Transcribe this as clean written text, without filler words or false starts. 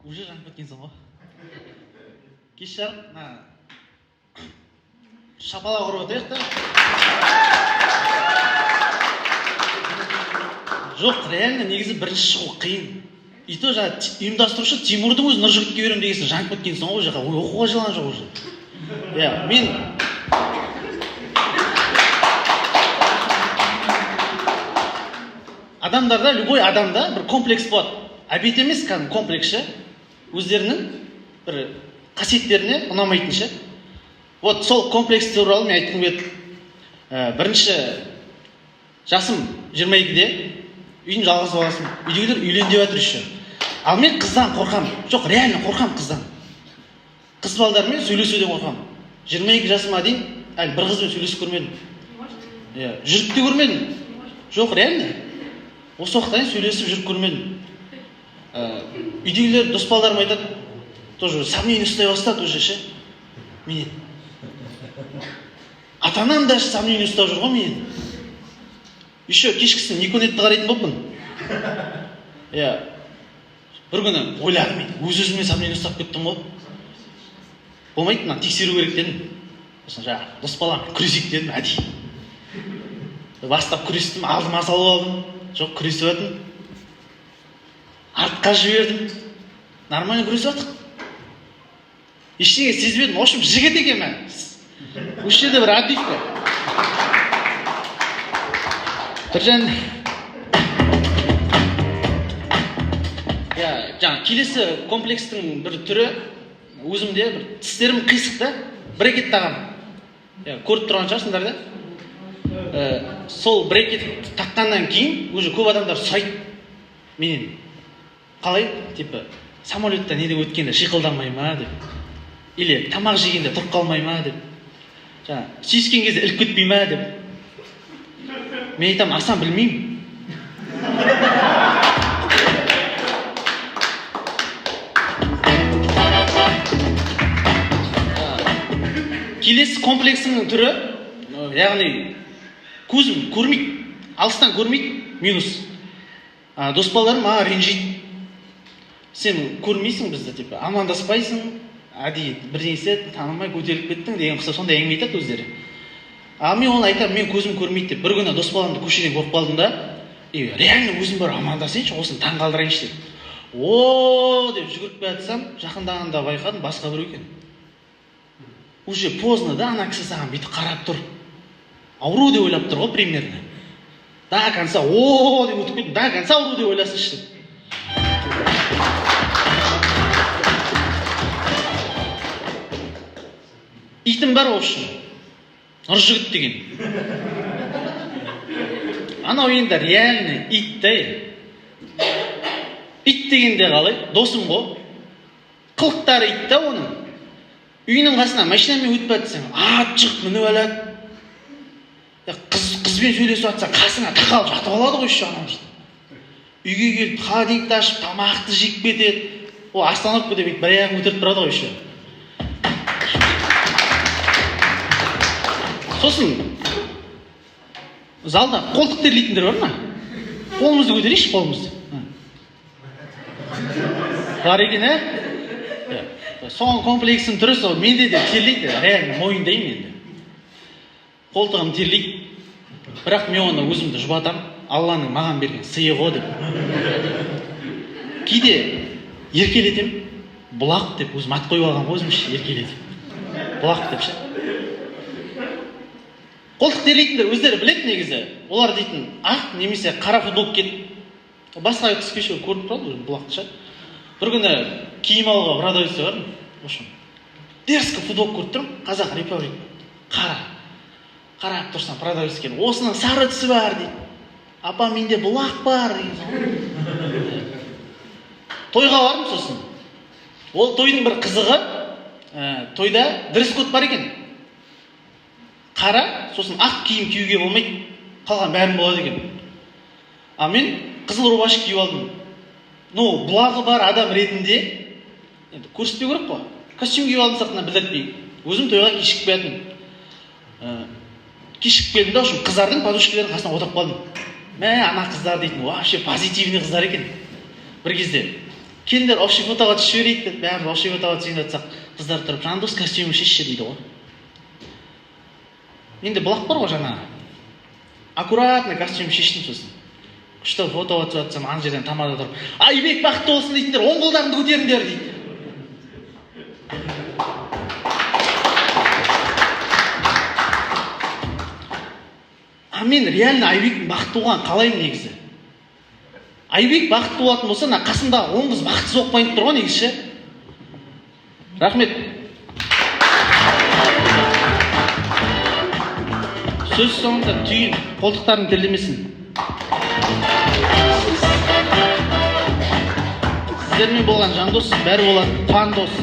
Уже жанып кеткенсің ғой. Кеш жарық, шапалақ ұрып отайық та. Жоқ, реально негізі бірінші шығу қиын. И то жаңа ұйымдастырушы Тимурдың өзі Нұржігітке беремін дегенсің, жанып кеткенсің ғой, жаққа оқуға жылан жоқ уже. Мен адамдарда, любой адамда бір комплекс болады. Обет емес, кәдімгі комплекс ше. Өздерінің бір қасиеттеріне ұнамайтын ше. Вот сол комплекс туралы мен айтқым келді. Бірінші жасым 22-де, үйдің жалғыз баласымын. Үйдегілер үйлен деп жатыр еще. Ал мен қыздан қорқам. Жоқ, реально қорқам қыздан. Қыз балдармен сөйлесуден қорқам. 22 жасыма дейін әлі бір қызбен сөйлесіп көрмедім. Жүріп те көрмедім. Жоқ, реально. Осы уақытта сөйлесіп жүріп көрмедім. Үйдегілер дос балдарым айтады, тоже сомнение ұстай бастады уже ше. Менен. Ата-анам даже сомнение ұстап жүр ғой менен. Еще кешкісін Никонетті қарайтын болыппын. Бір күні ойладым мен, өз-өзіме сомнение ұстап кеттім ғой. Болмайды, мына тексеру керек дедім. Сосын жаңағы дос балам күресейік дедім, әдейі. Бастап күрестім, алдыма салып алдым. Жоқ, күресіп жатырмын. Артқа жібердім. Нормально күресіп жатық. Ештеңе сезбедім. В общем, жігіт екен мен. Осы жерде бір отбивка. Біржан. Жаңа келесі комплекстің бір түрі өзімде бір тістерім қисық та, брекет тағам. Көріп тұрған шығарсыңдар да. Сол брекет таққаннан кейін уже көп адамдар сұрайды менен. Қалай? Типа, самолетта неден өткенде шиқылданмай ма деп. Или тамақ жегенде тұрып қалмай ма деп. Жаңа сүйіскен кезде іліп кетпей ма деп. Мен айтам, асан білмеймін. Келесі комплексінің түрі, яғни көзім көрмейді, алыстан көрмейді, минус. Дос балдарым маған ренжиді. Сен көрмейсің бізді, типа, амандаспайсың, әдейі бірдеңесе танымай көтеріліп кеттің деген қыса сондай әңгіме айтады өздері. Мен оны айтамын, мен көзім көрмейді деп. Бір күні дос баламды көшеден көріп қалдым да, реально өзім бар амандасайыншы, осыны таң қалдырайыншы деп. Деп жүгіріп бара жатсам, жақындағанда байқадым, басқа біреу екен. Уже поздно да, ана кісі саған бүйтіп қарап тұр. Ауру деп ойлап тұр ғой примерно. До конца, деп өтіп кетті, до конца ауру деп ойласыншы деп. Итім бар в общем. Нұржігіт деген. Анау енді реально ит та. Ит дегенде қалай? Досым ғой. Қылықтары ит та оның. Үйінің қасына машинамен өтіп жатсаң, шығып мініп алады. Қызбен сөйлесіп жатсаң, қасына тақалып жатып алады ғой еще анау. Үйге келіп, холодильникті ашып, тамақты жеп кетеді. Остановка деп бір аяғын өтіріп тұрады ғой еще. Сосын залда қолтық терлейтіндер бар ма? Қолымызды көтерейікші, қолымызды. Бар екен, Соң комплексін түрі сол менде де терлейді, реально мойындаймын енді. Қолтығым терлейді. Бірақ мен оны өзімді жұбатам, Алланың маған берген сыйы ғой деп. Кейде еркелетем, бұлақ деп өзім ат қойып алған өзімше еркелетем. Бұлақ деп ше. Қолтық терлейтіндер өздері біледі негізі. Олар дейтін ақ немесе қара футболка киеді. Басқа түс кеше көріп тұрады бұлақты ше. Бір күні киім алуға продавец бардым. В общем, дерзко футболка көріп тұрмын. Қазақ Репаблик. Қарап тұрсам продавец екен. Осының сары түсі бар дейді. Апа, менде бұлақ бар деген. Тойға бардым сосын. Ол тойдың бір қызығы, тойда дресс-код бар екен. Қара, сосын ақ киім киюге болмайды. Қалған бәрін болады екен. Мен қызыл рубашка киіп алдым. Бұлағы бар адам ретінде енді көрсетпеу керек қой. Костюм киіп алдым сыртынан білдіртпей. Өзім тойға кешігіп келдім. Кешігіп келдім да, қыздардың подружкаларының қасына отырып қалдым. Ана қыздар дейтін, вообще позитивный қыздар екен. Бір кезде келіндер общий фотоға түсіп жіберейік деп бәріміз общий фотоға түсейін деп жатсақ қыздар тұрып жандос костюмін шешші дейді ғой. Енді бұлақ бар ғой жаңағы аккуратно костюм шештім сосын күшті фотоға түсіп жатсам ана жерден тамада тұрып Айбек бақытты болсын дейтіндер оң қолдарыңды көтеріңдер дейді. Мен реально Айбектің бақытты болғанын қалаймын негізі. Айбек бақытты болатын болса, мына қасымдағы 10 қыз бақытсыз болып қойып тұр ғой негізі. Рахмет. Сөз соңында түйін, қолтықтарын терлемесін. Сіздермен болған жандос, бәрі болады, пандос.